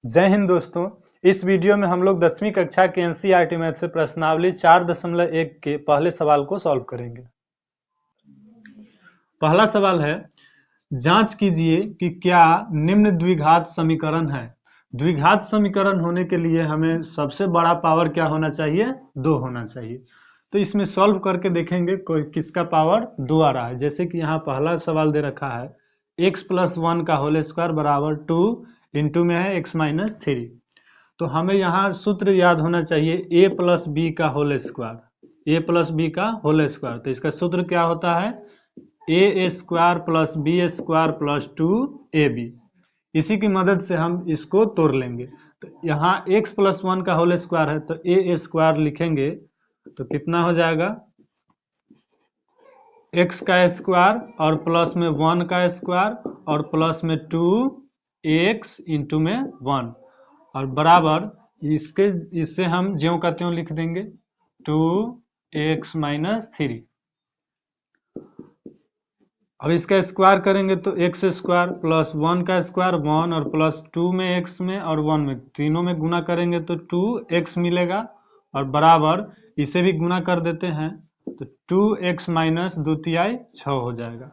जय हिंद दोस्तों। इस वीडियो में हम लोग 10वीं कक्षा के एनसीईआरटी मैथ से प्रश्नावली 4.1 के पहले सवाल को सॉल्व करेंगे। पहला सवाल है, जांच कीजिए कि क्या निम्न द्विघात समीकरण है। द्विघात समीकरण होने के लिए हमें सबसे बड़ा पावर क्या होना चाहिए? 2 होना चाहिए। तो इसमें सॉल्व करके देखेंगे कोई किसका पावर 2 आ रहा है। जैसे कि यहाँ पहला सवाल दे रखा है x+1 का होल स्क्वायर बराबर 2 इंटू में है x-3। तो हमें यहाँ सूत्र याद होना चाहिए a+b का होल स्क्वायर, a+b का होल स्क्वायर। तो इसका सूत्र क्या होता है? a square plus b square plus 2ab। इसी की मदद से हम इसको तोड़ लेंगे। तो यहाँ x+1 का होल स्क्वायर है तो a स्क्वायर लिखेंगे तो कितना हो जाएगा? x का स्क्वायर और प्लस में 1 का स्क्वायर और प्लस में 2x इंटू में 1 और बराबर इससे हम ज्यों का त्यों लिख देंगे 2x-3। अब इसका स्क्वायर करेंगे तो x स्क्वायर प्लस 1 का स्क्वायर 1 और प्लस 2 में x में और 1 में, तीनों में गुना करेंगे तो 2x मिलेगा और बराबर इसे भी गुना कर देते हैं तो 2x-2 6 हो जाएगा।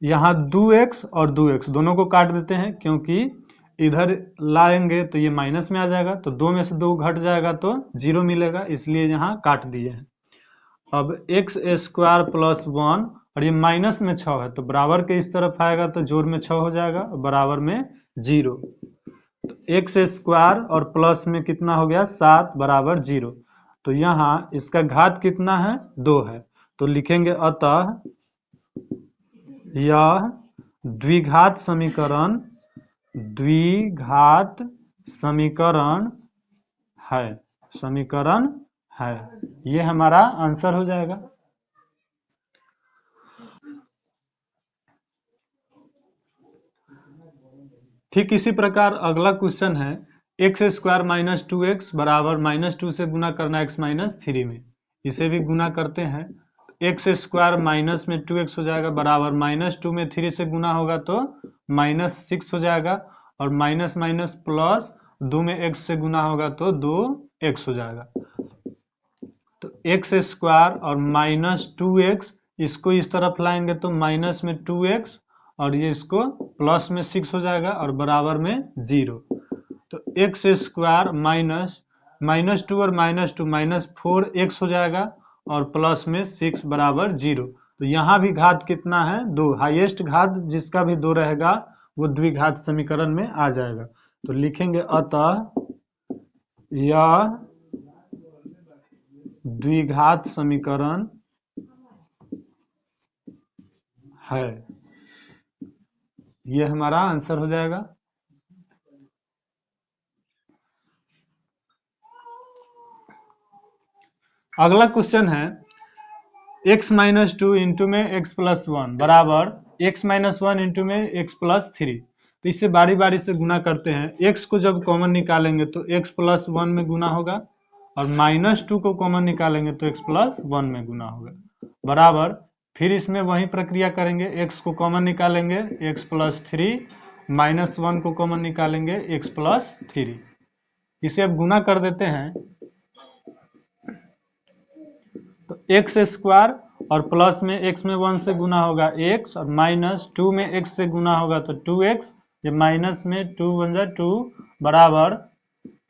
यहाँ 2x और 2x दोनों को काट देते हैं क्योंकि इधर लाएंगे तो ये माइनस में आ जाएगा, तो 2 में से 2 घट जाएगा तो 0 मिलेगा, इसलिए यहाँ काट दिए हैं। अब x स्क्वायर प्लस 1 और ये माइनस में 6 है तो बराबर के इस तरफ आएगा तो जोड़ में 6 हो जाएगा और बराबर में 0। तो x स्क्वायर और प्लस में कितना हो गया 7 बराबर 0। तो यहाँ इसका घात कितना है? 2 है। तो लिखेंगे अतः यह द्विघात समीकरण है। ये हमारा आंसर हो जाएगा। ठीक इसी प्रकार अगला क्वेश्चन है x स्क्वायर माइनस 2x बराबर -2 से गुना करना x-3 में। इसे भी गुना करते हैं। x स्क्वायर माइनस में 2x हो जाएगा बराबर -2 में 3 से गुना होगा तो -6 हो जाएगा और माइनस माइनस प्लस 2 में x से गुना होगा तो 2x हो जाएगा। तो x स्क्वायर और -2x इसको इस तरफ लाएंगे तो माइनस में 2x और ये इसको प्लस में 6 हो जाएगा और बराबर में 0। तो x स्क्वायर -2 और -2 -4x हो जाएगा और प्लस में 6 बराबर 0। तो यहाँ भी घात कितना है? 2। हाईएस्ट घात जिसका भी 2 रहेगा वो द्विघात समीकरण में आ जाएगा। तो लिखेंगे अतः यह द्विघात समीकरण है। ये हमारा आंसर हो जाएगा। अगला क्वेश्चन है x-2 इंटू में x+1 बराबर x-1 इंटू में x+3। तो इससे बारी बारी से गुना करते हैं। x को जब कॉमन निकालेंगे तो x+1 में गुना होगा और -2 को कॉमन निकालेंगे तो x+1 में गुना होगा बराबर फिर इसमें वही प्रक्रिया करेंगे। x को कॉमन निकालेंगे x+3 -1 को कॉमन निकालेंगे x+3। इसे अब गुना कर देते हैं तो x स्क्वायर और प्लस में x में 1 से गुना होगा x और -2 में x से गुना होगा तो 2x, ये माइनस में 2 बन जाए 2 बराबर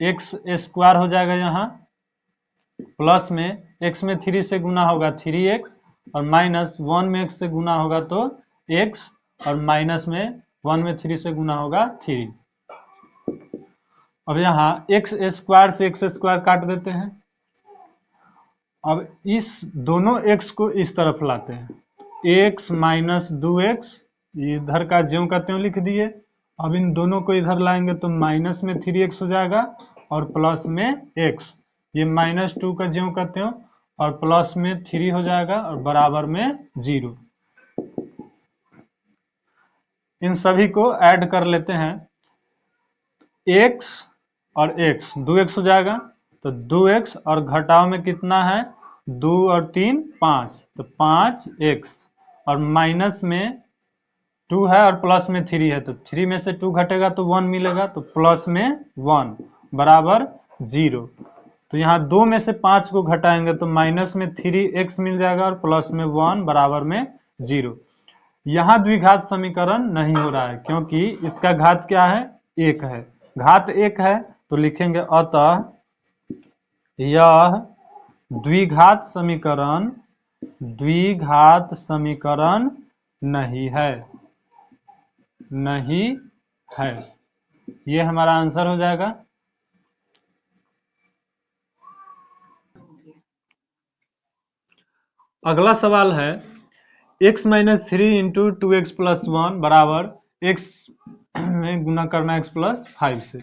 x स्क्वायर हो जाएगा यहाँ प्लस में x में 3 से गुना होगा 3x और -1 में x से गुना होगा तो x और माइनस में 1 में 3 से गुना होगा 3। अब यहाँ x स्क्वायर से x स्क्वायर काट देते हैं। अब इस दोनों x को इस तरफ लाते हैं x-2x इधर का ज्यों का त्यों लिख दिए। अब इन दोनों को इधर लाएंगे तो माइनस में 3x हो जाएगा और प्लस में x, ये -2 का ज्यों का त्यों और प्लस में 3 हो जाएगा और बराबर में 0। इन सभी को ऐड कर लेते हैं। x और x 2x हो जाएगा तो 2x और घटाव में कितना है 2 और 3 5 तो 5x और माइनस में 2 है और प्लस में 3 है, तो 3 में से 2 घटेगा तो 1 मिलेगा, तो प्लस में 1 बराबर 0। तो यहाँ 2 में से 5 को घटाएंगे तो माइनस में 3x मिल जाएगा और प्लस में 1 बराबर में 0। यहाँ द्विघात समीकरण नहीं हो रहा है क्योंकि इसका घात क्या है, 1 है, घात 1 है, तो लिखेंगे अतः यह द्विघात समीकरण नहीं है, ये हमारा आंसर हो जाएगा। अगला सवाल है x minus 3 into 2x plus 1 बराबर x में गुना करना x प्लस 5 से।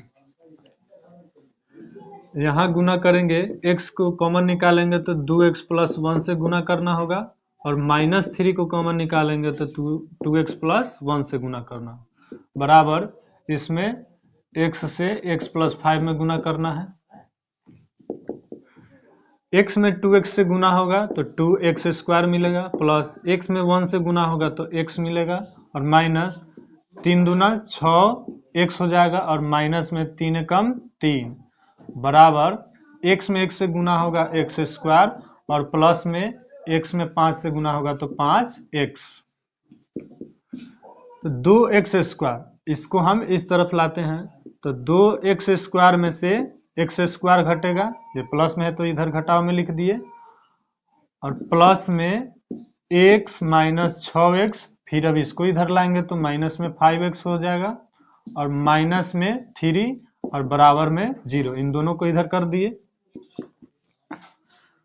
यहाँ गुना करेंगे, x को कॉमन निकालेंगे तो 2x प्लस 1 से गुना करना होगा और माइनस 3 को कॉमन निकालेंगे तो 2x प्लस 1 से गुना करना बराबर इसमें x से x प्लस 5 में गुना करना है। x में 2x से गुना होगा तो 2x स्क्वायर मिलेगा, प्लस x में 1 से गुना होगा तो x मिलेगा और माइनस 3 दूना 6x हो जाएगा और माइनस में 3 एकम 3 बराबर x में x से गुना होगा x स्क्वायर और प्लस में x में 5 से गुना होगा तो 5x। तो 2x स्क्वायर, इसको हम इस तरफ लाते हैं तो 2x स्क्वायर में से x स्क्वायर घटेगा, ये प्लस में है तो इधर घटाव में लिख दिए, और प्लस में x माइनस 6x, फिर अब इसको इधर लाएंगे तो माइनस में 5x हो जाएगा और माइनस में 3 और बराबर में 0, इन दोनों को इधर कर दिए।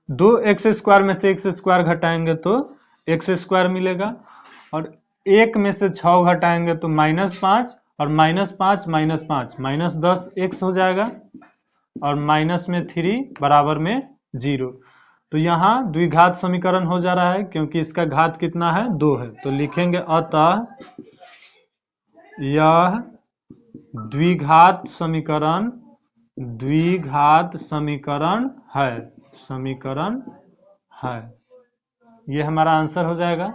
2x स्क्वायर में से x स्क्वायर घटाएंगे तो x स्क्वायर मिलेगा और 1 में से 6 घटाएंगे तो -5 और -5 -5 माइनस 10x हो जाएगा और माइनस में 3 बराबर में 0। तो यहाँ द्विघात समीकरण हो जा रहा है क्योंकि इसका घात कितना है, 2 है, तो लिखेंगे अतः यह द्विघात समीकरण है, ये हमारा आंसर हो जाएगा।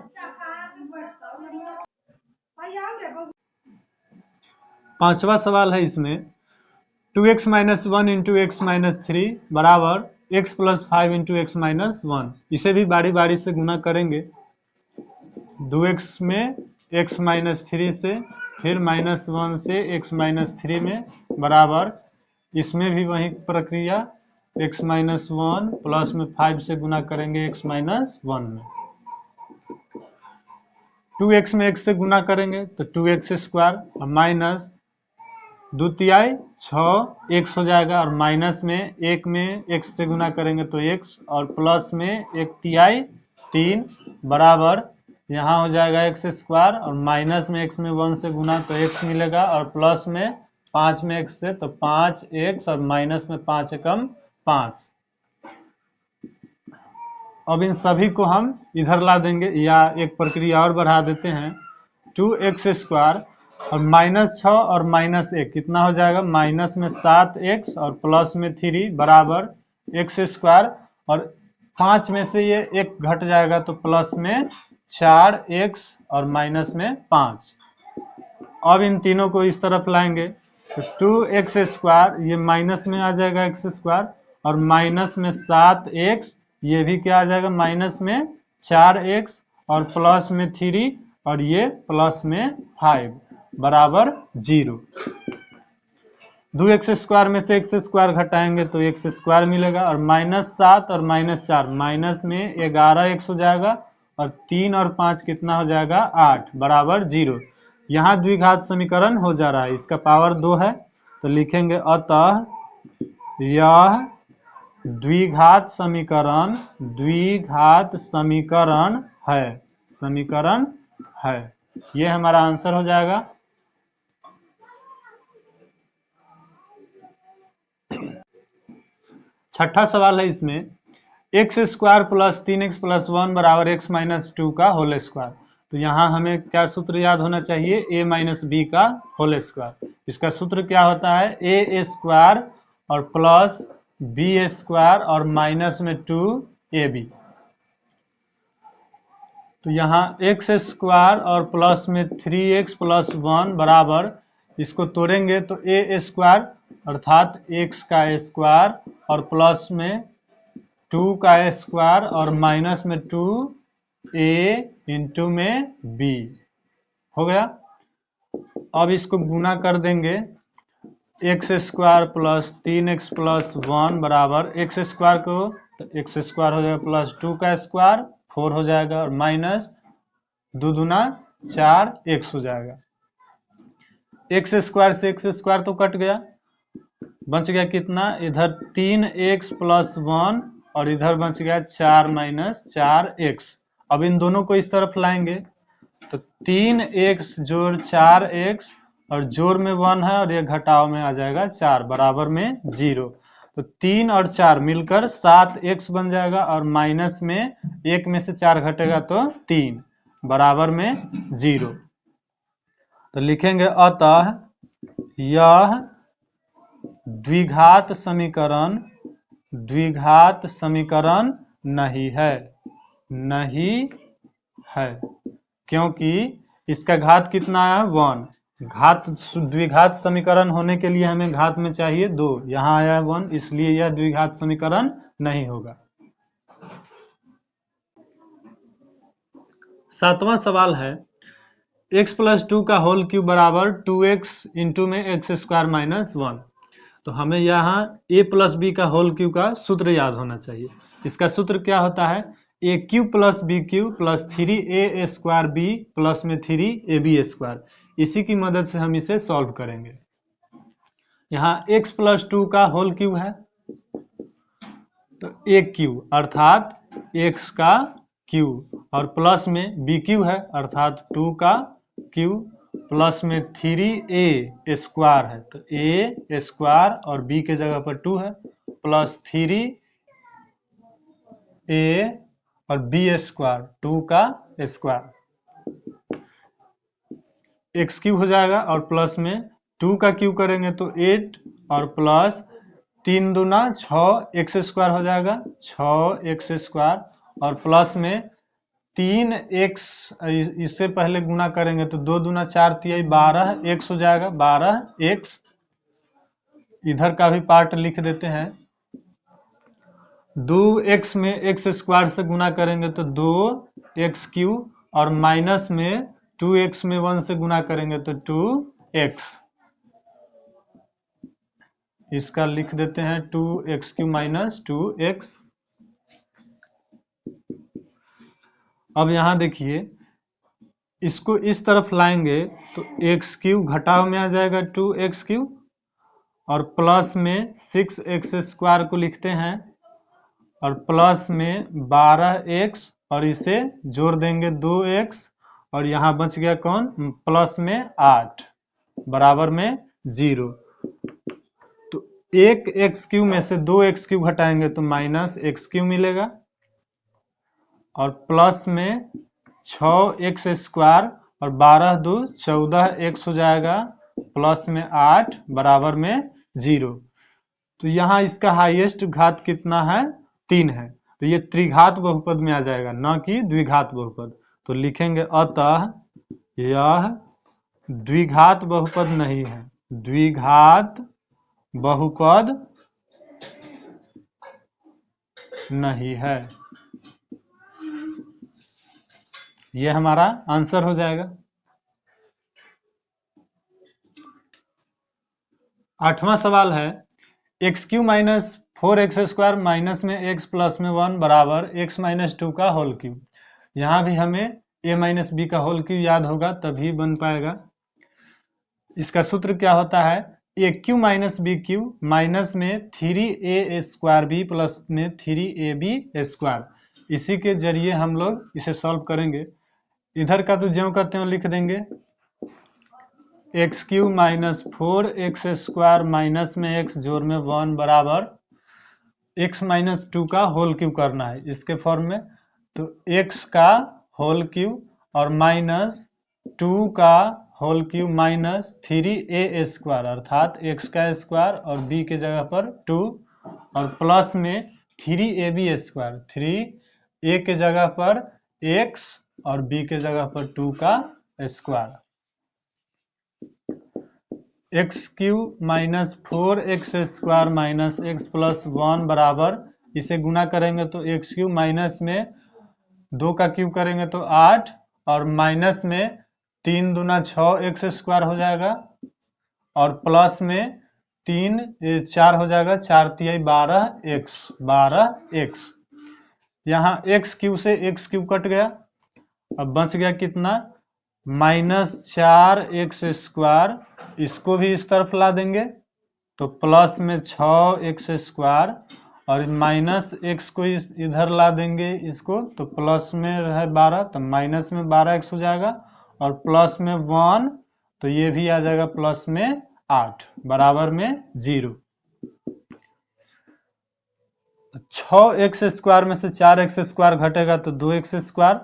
पांचवा सवाल है इसमें 2x minus 1 into x minus 3 बराबर x plus 5 into x minus 1। इसे भी बारी बारी से गुना करेंगे, 2x में x माइनस 3 से, फिर -1 से x माइनस 3 में बराबर इसमें भी वही प्रक्रिया, x माइनस 1 प्लस में 5 से गुना करेंगे x माइनस 1 में। 2x में x से गुना करेंगे तो 2x स्क्वायर और माइनस 2 तिहाई 6x हो जाएगा और माइनस में 1 में x से गुना करेंगे तो x और प्लस में 1 तिहाई 3 बराबर यहाँ हो जाएगा x स्क्वायर और माइनस में x में 1 से गुना तो x मिलेगा और प्लस में 5 में x से तो 5x और माइनस में 5 एकम 5। अब इन सभी को हम इधर ला देंगे या एक प्रक्रिया और बढ़ा देते हैं, 2x स्क्वायर और -6 और -1 कितना हो जाएगा, माइनस में 7x और प्लस में 3 बराबर x स्क्वायर और 5 में से ये 1 घट जाएगा तो प्लस में 4x और माइनस में 5। अब इन तीनों को इस तरफ लाएंगे तो 2x स्क्वायर ये माइनस में आ जाएगा x स्क्वायर और माइनस में 7x, ये भी क्या आ जाएगा माइनस में 4x और प्लस में 3 और ये प्लस में 5 बराबर 0। 2x स्क्वायर में से x स्क्वायर घटाएंगे तो x स्क्वायर मिलेगा और -7 और -4 माइनस में 11x हो जाएगा और 3 और 5 कितना हो जाएगा 8 बराबर 0। यहाँ द्विघात समीकरण हो जा रहा है, इसका पावर 2 है, तो लिखेंगे अतः यह द्विघात समीकरण है, ये हमारा आंसर हो जाएगा। छठा सवाल है इसमें x square plus 3x plus 1 बराबर x माइनस 2 का होल स्क्वायर। तो यहाँ हमें क्या सूत्र याद होना चाहिए, a माइनस बी का होल स्क्वायर। इसका सूत्र क्या होता है, a स्क्वायर और प्लस b स्क्वायर और माइनस में 2ab। तो यहाँ एक्स स्क्वायर और प्लस में 3x + 1 बराबर, इसको तोड़ेंगे तो ए स्क्वायर अर्थात x का स्क्वायर और प्लस में 2 का स्क्वायर और माइनस में 2a इंटू में b हो गया। अब इसको गुना कर देंगे, एक्स स्क्वायर प्लस 3x + 1 बराबर एक्स स्क्वायर को तो एक्स स्क्वायर हो जाएगा प्लस 2 का स्क्वायर 4 हो जाएगा और माइनस 2 दूना 4 x हो जाएगा। एक्स स्क्वायर से एक्स स्क्वायर तो कट गया, बच गया कितना, इधर 3x + 1 और इधर बच गया 4 - 4x। अब इन दोनों को इस तरफ लाएंगे तो 3x जोड़ 4x और जोड़ में 1 है और ये घटाव में आ जाएगा 4 बराबर में 0। तो 3 और 4 मिलकर 7x बन जाएगा और माइनस में 1 में से 4 घटेगा तो 3 बराबर में 0। तो लिखेंगे अतः यह द्विघात समीकरण नहीं है क्योंकि इसका घात कितना है 1। द्विघात समीकरण होने के लिए हमें घात में चाहिए 2, यहाँ आया है 1, इसलिए यह द्विघात समीकरण नहीं होगा। 7वां सवाल है x + 2 का होल क्यूब बराबर 2x इंटू में x² - 1। तो हमें यहाँ a + b का होल क्यूब का सूत्र याद होना चाहिए। इसका सूत्र क्या होता है, a³ + b³ + 3a² b plus में 3ab²। इसी की मदद से हम इसे सॉल्व करेंगे। यहाँ x + 2 का होल क्यूब है तो a³ अर्थात x का क्यूब और प्लस में b³ है अर्थात 2 का क्यूब प्लस में 3a² है तो a² और b के जगह पर 2 है प्लस 3a और b², 2 का स्क्वायर, x³ हो जाएगा और प्लस में 2 का क्यूब करेंगे तो 8 और प्लस 3 दूना 6 x² हो जाएगा 6x² और प्लस में 3x, इससे पहले गुना करेंगे तो 2 दूना 4 × 12x हो जाएगा 12x। इधर का भी पार्ट लिख देते हैं, 2x में x² से गुना करेंगे तो 2x³ और माइनस में 2x में 1 से गुना करेंगे तो 2x। इसका लिख देते हैं 2x³ - 2x। अब यहाँ देखिए, इसको इस तरफ लाएंगे तो x³ घटाव में आ जाएगा 2x³ और प्लस में 6x² को लिखते हैं और प्लस में 12x और इसे जोड़ देंगे 2x और यहाँ बच गया कौन, प्लस में 8 बराबर में 0। तो एक x³ में से 2x³ घटाएंगे तो -x³ मिलेगा और प्लस में 6x² और 12 2 14x हो जाएगा प्लस में 8 बराबर में 0। तो यहाँ इसका हाईएस्ट घात कितना है, 3 है, तो ये त्रिघात बहुपद में आ जाएगा न कि द्विघात बहुपद। तो लिखेंगे अतः यह द्विघात बहुपद नहीं है, द्विघात बहुपद नहीं है। ये हमारा आंसर हो जाएगा। 8वां सवाल है x³ - 4x² माइनस में x प्लस में 1 बराबर x - 2 का होल क्यूब। यहाँ भी हमें a - b का होल क्यूब याद होगा तभी बन पाएगा। इसका सूत्र क्या होता है, a³ - b³ माइनस में 3a² प्लस में 3ab²। इसी के जरिए हम लोग इसे सॉल्व करेंगे। इधर का तो ज्यों का त्यों लिख देंगे, x³ - 4x² माइनस में x जोड़ में 1 बराबर x - 2 का होल क्यूब करना है इसके फॉर्म में। तो x का होल क्यूब और माइनस 2 का होल क्यूब माइनस 3a² अर्थात x का स्क्वायर और b के जगह पर 2 और प्लस में 3ab², 3a के जगह पर x और b के जगह पर 2 का square. X cube minus 4x square minus x plus 1 बराबर, इसे गुना करेंगे तो एक्स क्यूब माइनस में 2 का क्यूब करेंगे तो 8 और माइनस में 3 दूना 6 एक्स स्क्वायर हो जाएगा और प्लस में 3 4 हो जाएगा, 4 तिहाई 12 एक्स। यहाँ एक्स क्यूब से एक्स क्यूब कट गया, अब बच गया कितना -4x स्क्वायर। इसको भी इस तरफ ला देंगे तो प्लस में 6x स्क्वायर और माइनस एक्स को इधर ला देंगे इसको तो प्लस में है 12 तो माइनस में 12x हो जाएगा और प्लस में 1 तो ये भी आ जाएगा प्लस में 8 बराबर में 0। 6x स्क्वायर में से 4x स्क्वायर घटेगा तो 2x स्क्वायर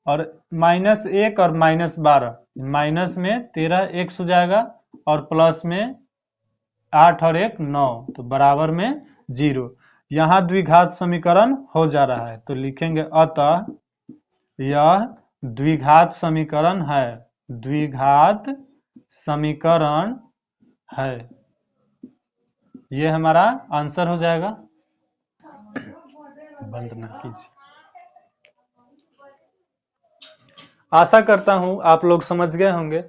और -1 और -12 माइनस में 13x हो जाएगा और प्लस में 8 और 1 9 तो बराबर में 0। यहाँ द्विघात समीकरण हो जा रहा है तो लिखेंगे अतः यह द्विघात समीकरण है, द्विघात समीकरण है। ये हमारा आंसर हो जाएगा। बंद ना कीजिए। आशा करता हूं आप लोग समझ गए होंगे।